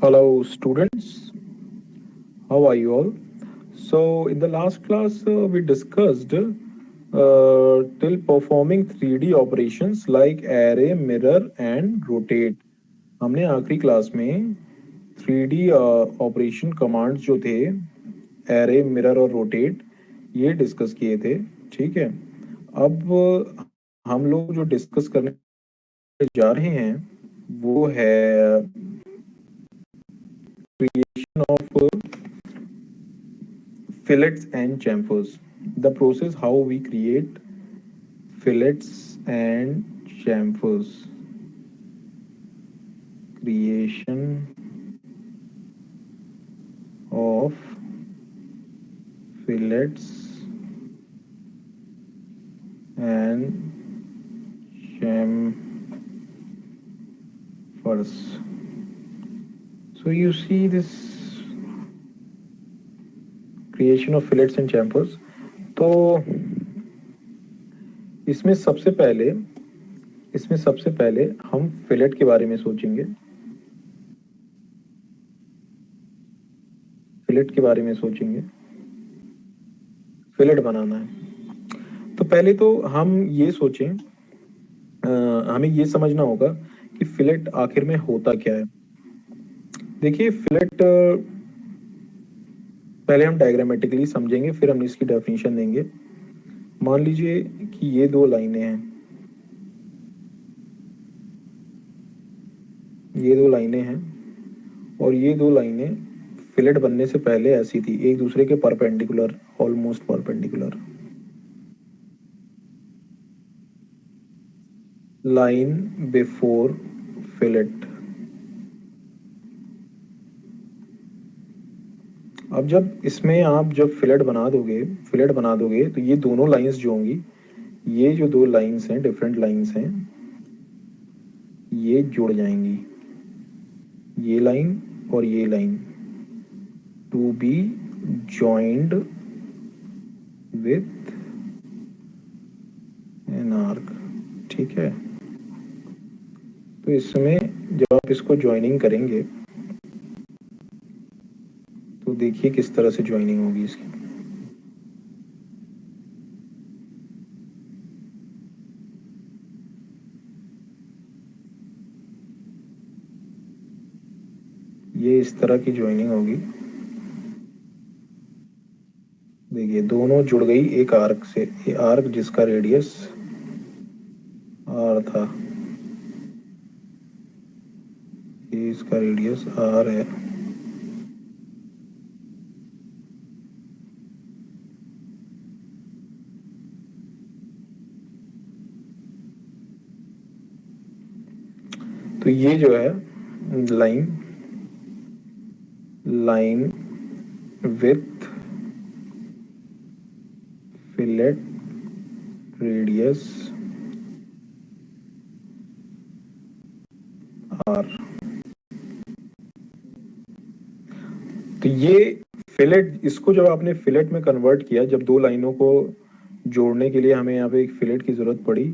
Hello, students. How are you all? So, in the last class, we discussed till performing 3D operations like array, mirror, and rotate. हमने आखिरी class में 3D operation commands जो थे array, mirror और rotate ये discuss किए थे। ठीक है, अब हम लोग जो डिस्कस करने जा रहे हैं वो है creation of fillets and chamfers. The process how we create fillets and chamfers. Creation of fillets and chamfers. So you see this creation of fillets and chamfers. तो इसमें सबसे पहले हम फिलेट के बारे में सोचेंगे। फिलेट बनाना है तो पहले तो हम ये सोचें, हमें ये समझना होगा कि फिलेट आखिर में होता क्या है। देखिए फिलेट पहले हम डायग्रामेटिकली समझेंगे, फिर हम इसकी डेफिनेशन देंगे। मान लीजिए कि ये दो लाइनें हैं, और ये दो लाइनें फिलेट बनने से पहले ऐसी थी, एक दूसरे के perpendicular, almost perpendicular. Line before fillet. अब जब फिलेट बना दोगे तो ये दोनों लाइंस जो होंगी, ये जो दो लाइंस हैं, डिफरेंट लाइंस हैं, ये जुड़ जाएंगी, ये लाइन और ये line, to be joined with an arc. ठीक है, तो इसमें जब आप इसको ज्वाइनिंग करेंगे तो देखिए किस तरह से ज्वाइनिंग होगी इसकी। ये इस तरह की ज्वाइनिंग होगी। देखिए दोनों जुड़ गई एक आर्क से, ये आर्क जिसका रेडियस आर था, ये इसका रेडियस आर है। तो ये जो है line with fillet radius R. तो ये फिलेट, इसको जब आपने फिलेट में कन्वर्ट किया, जब दो लाइनों को जोड़ने के लिए हमें यहाँ पे एक फिलेट की जरूरत पड़ी,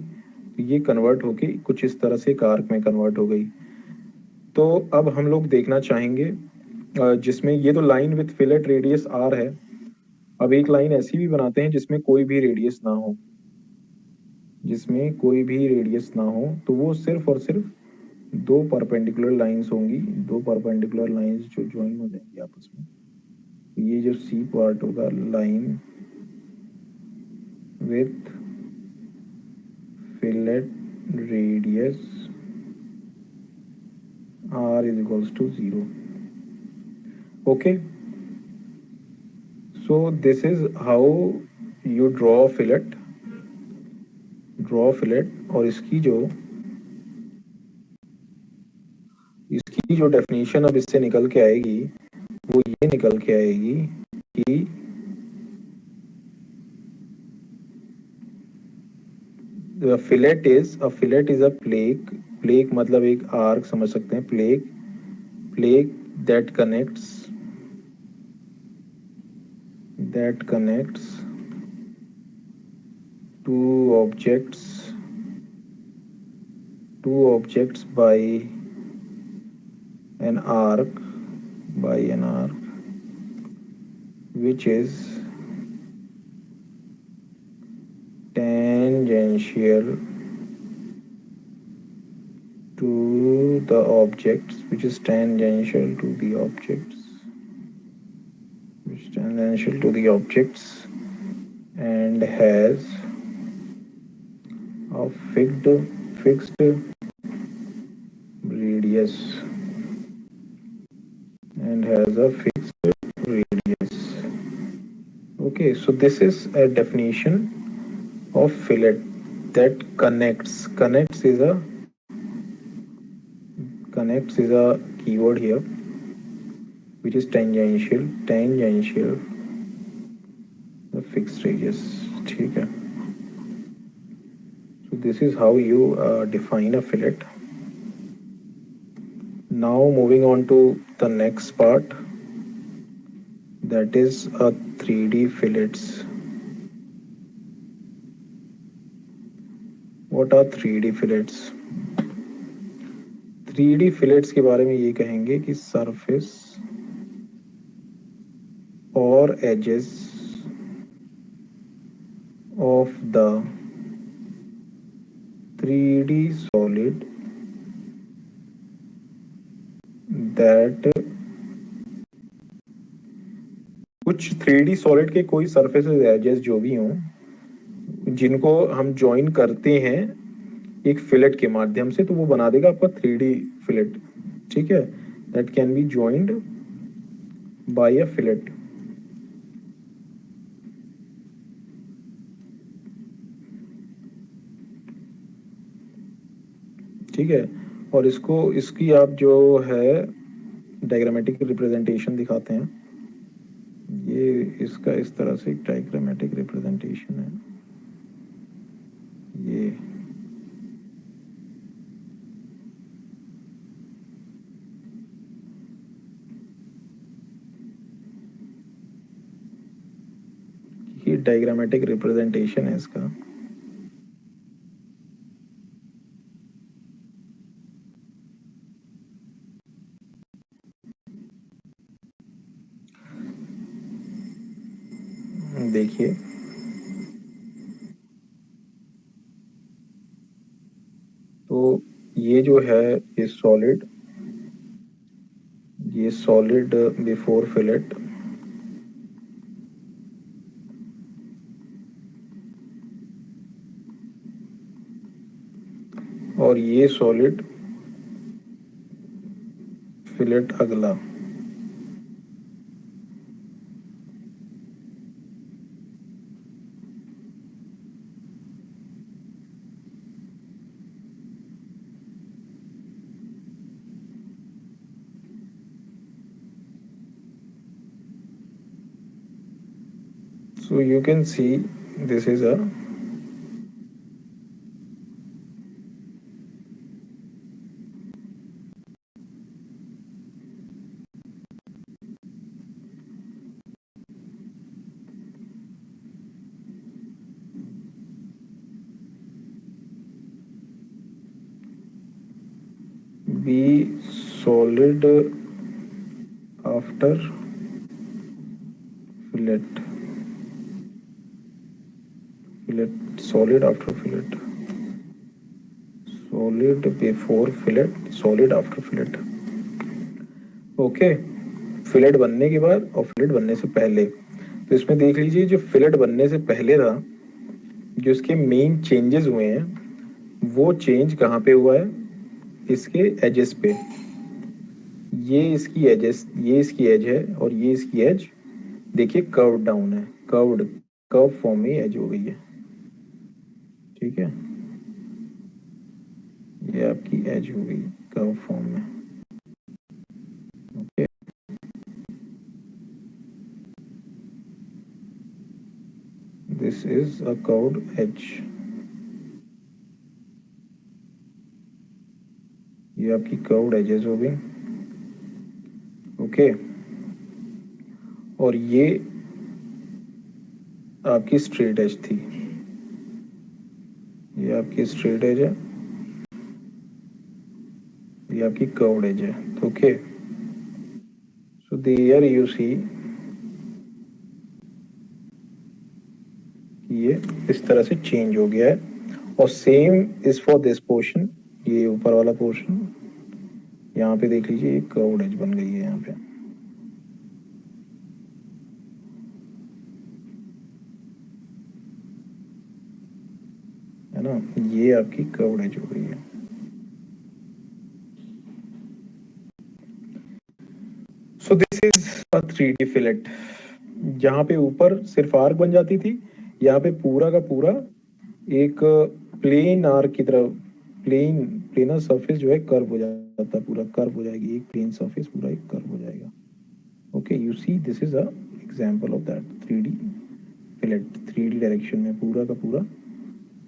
तो ये कन्वर्ट होके कुछ इस तरह से एक आर्क में कन्वर्ट हो गई। तो अब हम लोग देखना चाहेंगे जिसमें ये तो line with fillet radius R है। अब एक लाइन ऐसी भी बनाते हैं जिसमें कोई भी रेडियस ना हो, तो वो सिर्फ और सिर्फ दो परपेंडिकुलर लाइंस होंगी, दो परपेंडिकुलर लाइंस जो ज्वाइन हो जाएंगी आपस में। ये जो सी पार्ट होगा, line with fillet radius r is equals to 0. Okay, so this is how you draw fillet, और इसकी जो डेफिनेशन अब इससे निकल के आएगी वो ये निकल के आएगी कि फिलेट इज अ प्लेक मतलब एक आर्क समझ सकते हैं, plaque that connects two objects by an arc by an arc which is tangential to the objects, which is tangential to the objects, which is tangential to the objects and has a fixed radius and has a fixed radius. Okay, so this is a definition of fillet that connects is a keyword here, which is tangential the fixed radius. ठीक है. So this is how you define a fillet. Now moving on to the next part, that is a 3D fillets. What are 3D fillets? 3D fillets के बारे में ये कहेंगे कि surface और edges of the 3D solid that कुछ 3D solid के कोई सरफेसेस एजेस जो भी हों जिनको हम ज्वाइन करते हैं एक फिलेट के माध्यम से, तो वो बना देगा आपका 3D फिलेट. ठीक है, that can be joined bye a fillet. ठीक है, और इसकी आप जो है डायग्रामेटिक रिप्रेजेंटेशन दिखाते हैं. ये इसका इस तरह से एक डायग्रामेटिक रिप्रेजेंटेशन है. ये डायग्रामेटिक रिप्रेजेंटेशन है इसका. देखिए, तो ये जो है ये सॉलिड बिफोर फिलेट और ये सॉलिड फिलेट अगला. So you can see this is a be solid after fillet solid after fillet, solid before fillet, solid after fillet. Okay, fillet बनने के बाद और फिलेट बनने से पहले. तो इसमें देख लीजिए, जो फिलेट बनने से पहले था, जो इसके मेन चेंजेस हुए हैं वो चेंज कहाँ पे हुआ है, इसके एजेस पे. ये इसकी एज है और ये इसकी एज देखिए कर्व डाउन है, कर्व फॉर्म में एज हो गई है. ठीक है, ये आपकी एज हो गई कर्व फॉर्म में. Okay, this is a curved edge. ये आपकी कर्व्ड एजेस हो गई. ओके, और ये आपकी स्ट्रेट एज थी. ये आपकी स्ट्रेट एज है, ये आपकी कर्व्ड एज है. Okay, So there you see ये इस तरह से चेंज हो गया है। और same is for this portion, ये ऊपर वाला पोर्शन, यहाँ पे देख लीजिए एक कर्व्ड एज बन गई है यहाँ पे, है ना, ये आपकी कर्व्ड एज हो गई है। सो this is a 3D fillet. जहाँ पे ऊपर सिर्फ आर्क बन जाती थी, यहाँ पे पूरा का पूरा एक प्लेन आर्क की तरह, प्लेनर सरफेस जो है कर्व हो जाता है, पूरा कर्व हो जाएगी, एक प्लेन सरफेस पूरा एक कर्व हो जाएगा। Okay, you see this is a example of that 3D fillet, 3D direction में पूरा का पूरा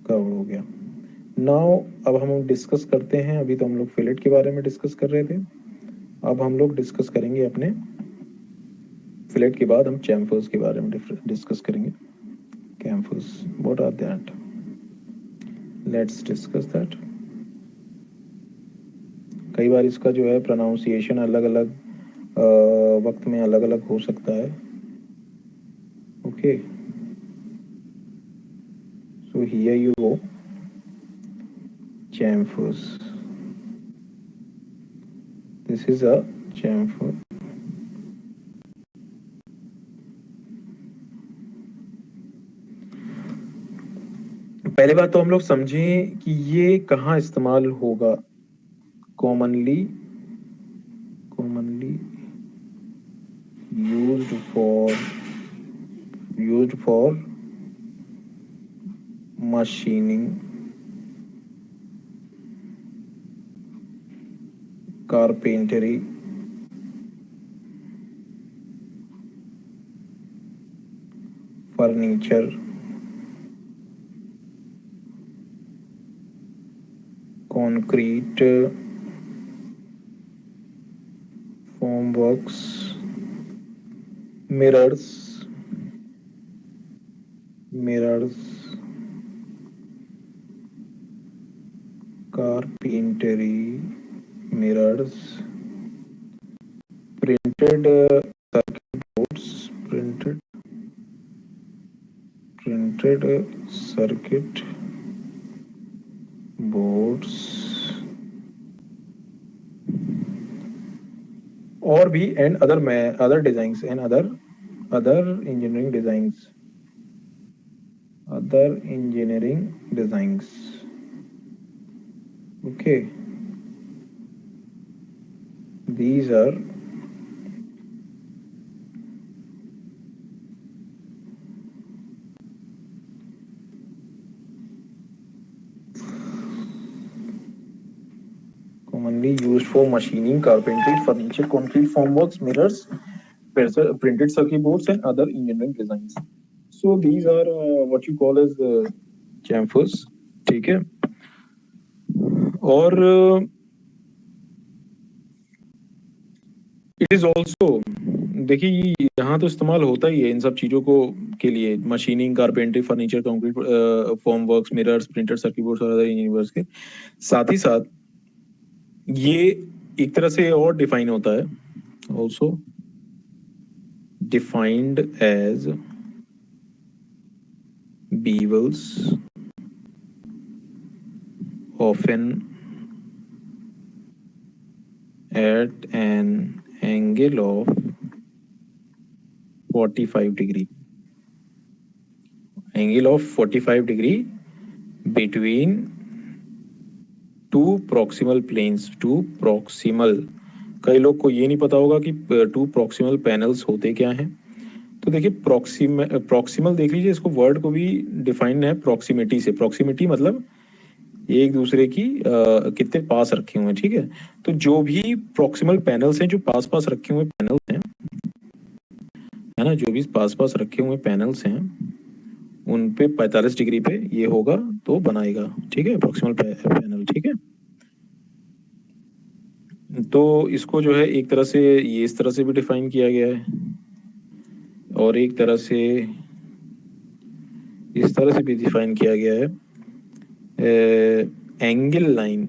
कर्व हो गया। नाउ अब हम डिस्कस करते हैं, अभी तो हम लोग फिलेट के बारे में डिस्कस कर रहे थे, अब हम लोग डिस्कस करेंगे अपने फिलेट के बाद हम चैम्फर्स के बारे में डिस्कस करेंगे। Chamfers, what are that, let's discuss that. कई बार इसका जो है प्रोनाउंसिएशन अलग अलग वक्त में अलग अलग हो सकता है। Okay, so here you go, chamfers, this is a chamfer। पहले बात तो हम लोग समझें कि ये कहाँ इस्तेमाल होगा। Commonly used for machining, carpentry, furniture, concrete formworks, mirrors, carpentry, mirrors, printed circuit boards, printed circuit boards, और भी and other designs and other engineering designs. Okay, these are commonly used for machining, carpentry, furniture, concrete formworks, mirrors, printed circuit boards, and other engineering designs. So these are what you call as chamfers। ठीक है, और it is also, देखिए ये यहाँ तो इस्तेमाल होता ही है इन सब चीज़ों को के लिए, machining, carpentry, furniture, concrete form works, mirrors, printed circuit boards और अदर इंजीनियर्स के साथ ही साथ ये एक तरह से और डिफाइन होता है, also defined as beavels, often at an angle of 45 degree, between two proximal planes, कई लोग को ये नहीं पता होगा कि टू proximal panels होते क्या हैं। तो देखिए प्रॉक्सिमल देख लीजिए, इसको वर्ड को भी डिफाइन है प्रॉक्सिमिटी से। प्रॉक्सिमिटी मतलब एक दूसरे की कितने पास रखे हुए हैं, ठीक है। तो जो भी प्रॉक्सिमल पैनल्स हैं, जो पास पास रखे हुए पैनल्स हैं, है ना, जो भी पास पास रखे हुए पैनल्स हैं उन पे 45 डिग्री पे ये होगा तो बनाएगा, ठीक है, प्रॉक्सिमल पैनल, ठीक है। तो इसको जो है एक तरह से ये इस तरह से भी डिफाइन किया गया है, और एक तरह से इस तरह से भी डिफाइन किया गया है। एंगल लाइन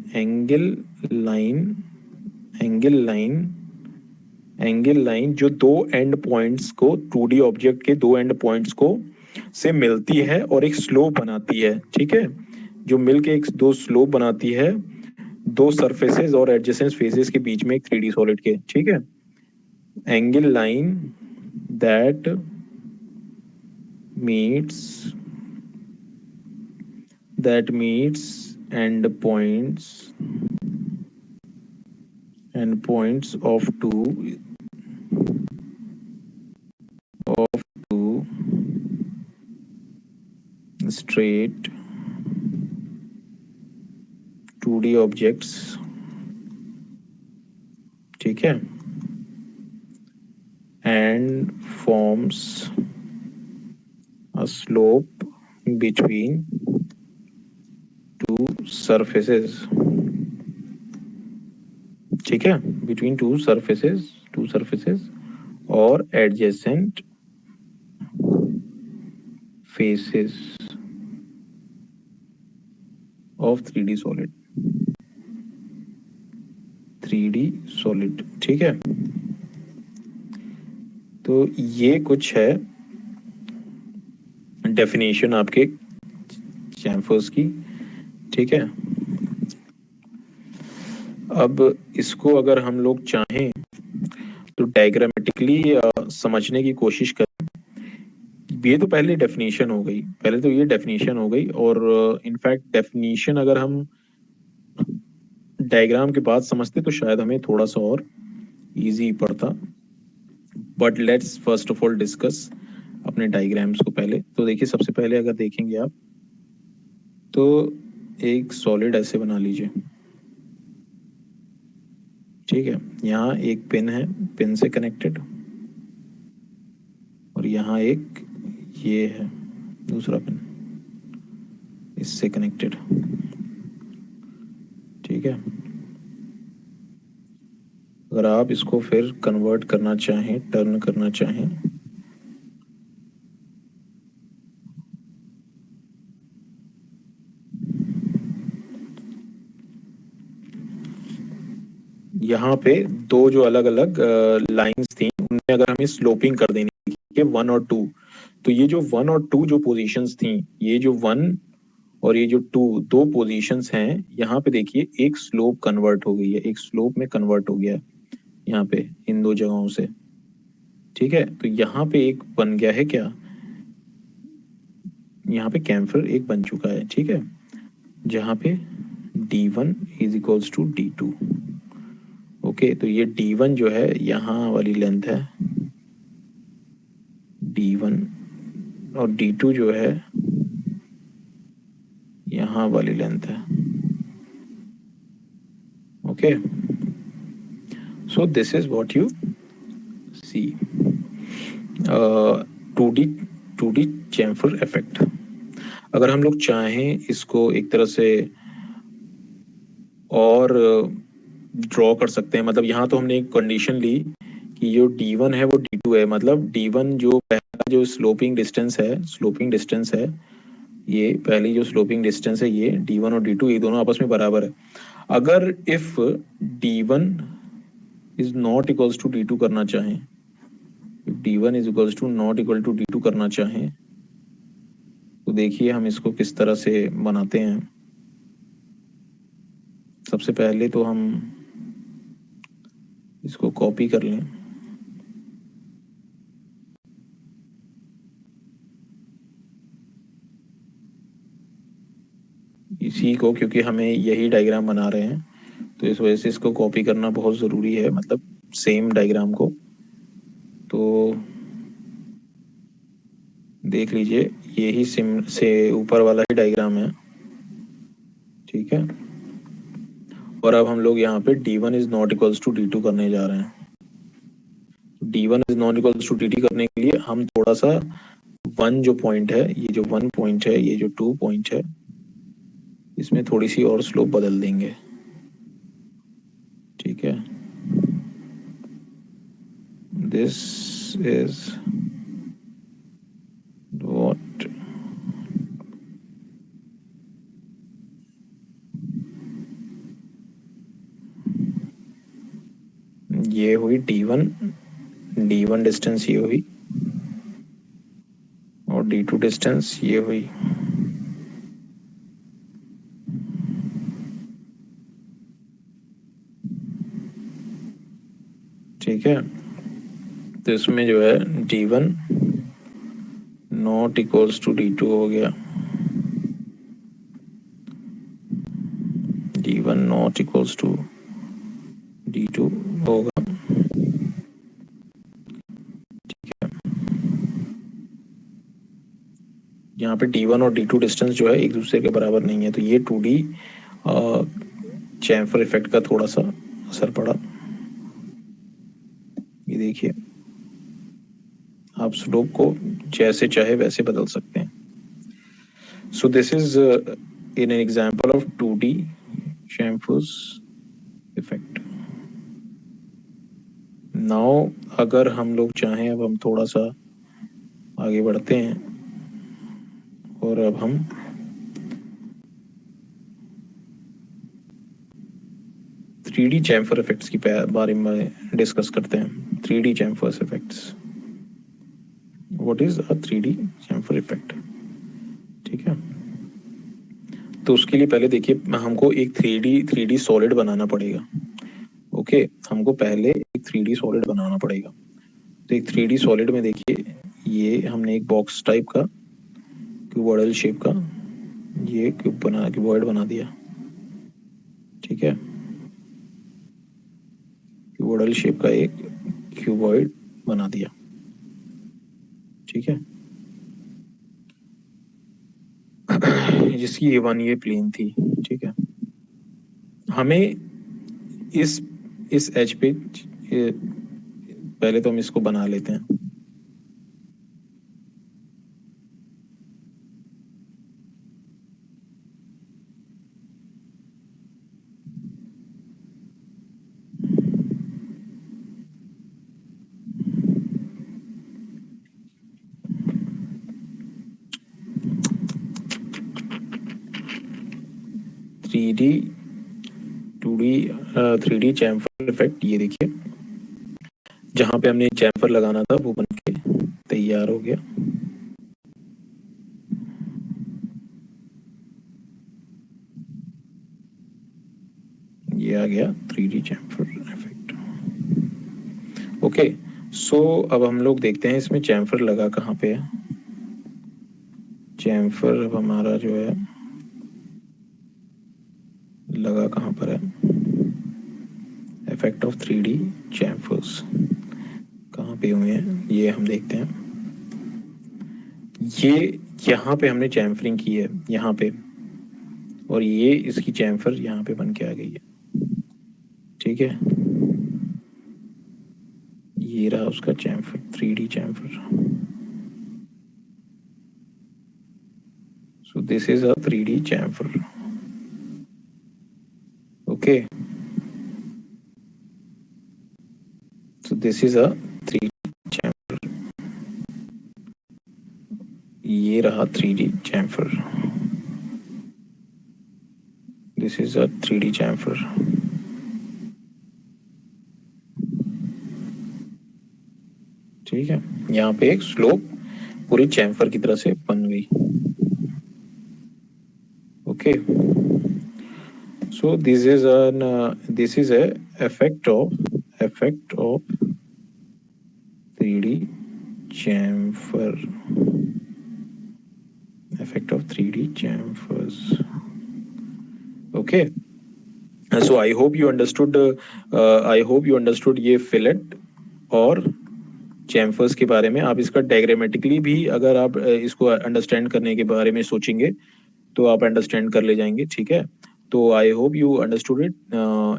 एंगल लाइन जो दो एंड पॉइंट्स को, 2D ऑब्जेक्ट के दो एंड पॉइंट्स को से मिलती है और एक स्लोप बनाती है, ठीक है, जो मिलके एक दो स्लोप बनाती है दो सरफेसेस और एडजेसेंट फेसेस के बीच में एक 3D सॉलिड के, ठीक है। Angle line that meets end points of two straight 2D objects, ठीक है, and forms a slope between two surfaces, ठीक है, between two surfaces और adjacent faces of 3D solid, ठीक है। तो ये कुछ है डेफिनेशन आपके चैम्फर्स की, ठीक है। अब इसको अगर हम लोग चाहें तो डायग्रामेटिकली समझने की कोशिश करें। ये तो पहले डेफिनेशन हो गई, पहले तो ये डेफिनेशन हो गई, और इनफैक्ट डेफिनेशन अगर हम डायग्राम के बाद समझते तो शायद हमें थोड़ा सा और इजी पड़ता। But let's first of all discuss अपने डायग्राम्स को पहले। तो देखिए, सबसे पहले अगर देखेंगे आप तो एक सॉलिड ऐसे बना लीजिए, ठीक है। यहाँ एक पिन है, पिन से कनेक्टेड, और यहाँ एक ये है दूसरा पिन, इससे कनेक्टेड, ठीक है। अगर आप इसको फिर कन्वर्ट करना चाहें, टर्न करना चाहें, यहाँ पे दो जो अलग अलग लाइंस थी उनमें अगर हमें स्लोपिंग कर देनी थी 1 और 2, तो ये जो 1 और 2 जो पोजीशंस थी, ये जो 1 और ये जो 2 दो पोजीशंस हैं, यहाँ पे देखिए एक स्लोप कन्वर्ट हो गई है, एक स्लोप में कन्वर्ट हो गया है यहाँ पे इन दो जगहों से, ठीक है। तो यहाँ पे एक बन गया है क्या, यहाँ पे कैम्फर एक बन चुका है, ठीक है, जहाँ पे D1 is equals to D2। Okay, तो ये D1 जो है यहाँ वाली लेंथ है D1, और D2 जो है यहाँ वाली लेंथ है। Okay, so this is what you see 2D 2D chamfer effect. अगर हम लोग चाहें इसको एक तरह से और ड्रॉ कर सकते हैं, मतलब यहाँ तो हमने एक कंडीशन ली कि जो D1 है वो D2 है, मतलब D1 जो पहला जो स्लोपिंग डिस्टेंस है, ये पहली जो स्लोपिंग डिस्टेंस है, ये D1 और D2 ये दोनों आपस में बराबर है। अगर if D1 is not equals to D2 करना चाहें, D1 is equals to not equal to D2 करना चाहें, तो देखिए हम इसको किस तरह से बनाते हैं। सबसे पहले तो हम इसको कॉपी कर लें, इसी को, क्योंकि हमें यही डायग्राम बना रहे हैं तो इस वजह से इसको कॉपी करना बहुत ज़रूरी है, मतलब सेम डायग्राम को। तो देख लीजिए, यही सिम से ऊपर वाला ही डायग्राम है, ठीक है। और अब हम लोग यहाँ पे D1 is not equals to D2 करने जा रहे हैं। D1 is not equals to D2 करने के लिए हम थोड़ा सा 1 जो पॉइंट है, ये जो 1 पॉइंट है, ये जो 2 पॉइंट है, इसमें थोड़ी सी और स्लोप बदल देंगे, ठीक है। दिस इज व्हाट ये हुई D1, D1 डिस्टेंस ये हुई, और D2 डिस्टेंस ये हुई। ठीक है, तो इसमें जो है D1 not equals to D2 हो गया, D1 not equals to D2 होगा। ठीक है, यहाँ पे D1 और D2 डिस्टेंस जो है एक दूसरे के बराबर नहीं है, तो ये 2D चैम्फर इफेक्ट का थोड़ा सा असर पड़ा। ये देखिए, आप स्लोप को जैसे चाहे वैसे बदल सकते हैं। So this is in an example of 2D chamfers effect. Now अगर हम लोग चाहें, अब हम थोड़ा सा आगे बढ़ते हैं और अब हम थ्री डी चैम्फर इफेक्ट्स की बारे में डिस्कस करते हैं। 3D chamfers effects, what is a 3D chamfer effect. ठीक है, तो उसके लिए पहले देखिए, हमको एक 3D सॉलिड बनाना पड़ेगा। ओके, हमको पहले एक 3D सॉलिड बनाना पड़ेगा। तो एक 3D सॉलिड में देखिए, ये हमने एक बॉक्स टाइप का क्यूबॉइडल शेप का ये क्यूबॉइड बना दिया। ठीक है, क्यूबॉइडल शेप का एक क्यूबॉइड बना दिया। ठीक है, जिसकी ये प्लेन थी। ठीक है, हमें इस एज पे पहले तो हम इसको बना लेते हैं। थ्री डी चैम्फर इफेक्ट, ये देखिए, जहां पे हमने चैम्फर लगाना था वो बन के तैयार हो गया। ये आ गया 3D चैम्फर इफेक्ट। ओके, सो अब हम लोग देखते हैं इसमें चैम्फर लगा कहाँ पे है। चैम्फर अब हमारा जो है लगा कहाँ पर है। इफेक्ट ऑफ 3D चैम्फर्स कहाँ पे हुए हैं ये हम देखते हैं। ये यहाँ पे हमने चैम्फरिंग की है, यहाँ पे, और ये इसकी चैम्फर यहाँ पे बन के आ गई है। ठीक है, ये रहा उसका chamfer, 3D chamfer. So this is a 3D chamfer. Okay, so this is a 3D chamfer. ये रहा 3D chamfer. This is a 3D chamfer. ठीक है, यहाँ पे एक स्लोप पूरी चैम्फर की तरह से बन गई। Okay, so this is a effect of 3D chamfer, effect of 3D chamfers. Okay, so I hope you understood ये फिलेट और चैम्फर्स के बारे में। आप इसका डायग्रामेटिकली भी अगर आप इसको अंडरस्टैंड करने के बारे में सोचेंगे तो आप अंडरस्टैंड कर ले जाएंगे। ठीक है, तो I hope you understood it,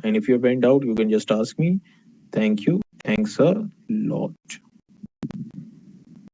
and if you have any doubt you can just ask me. Thank you, thanks a lot.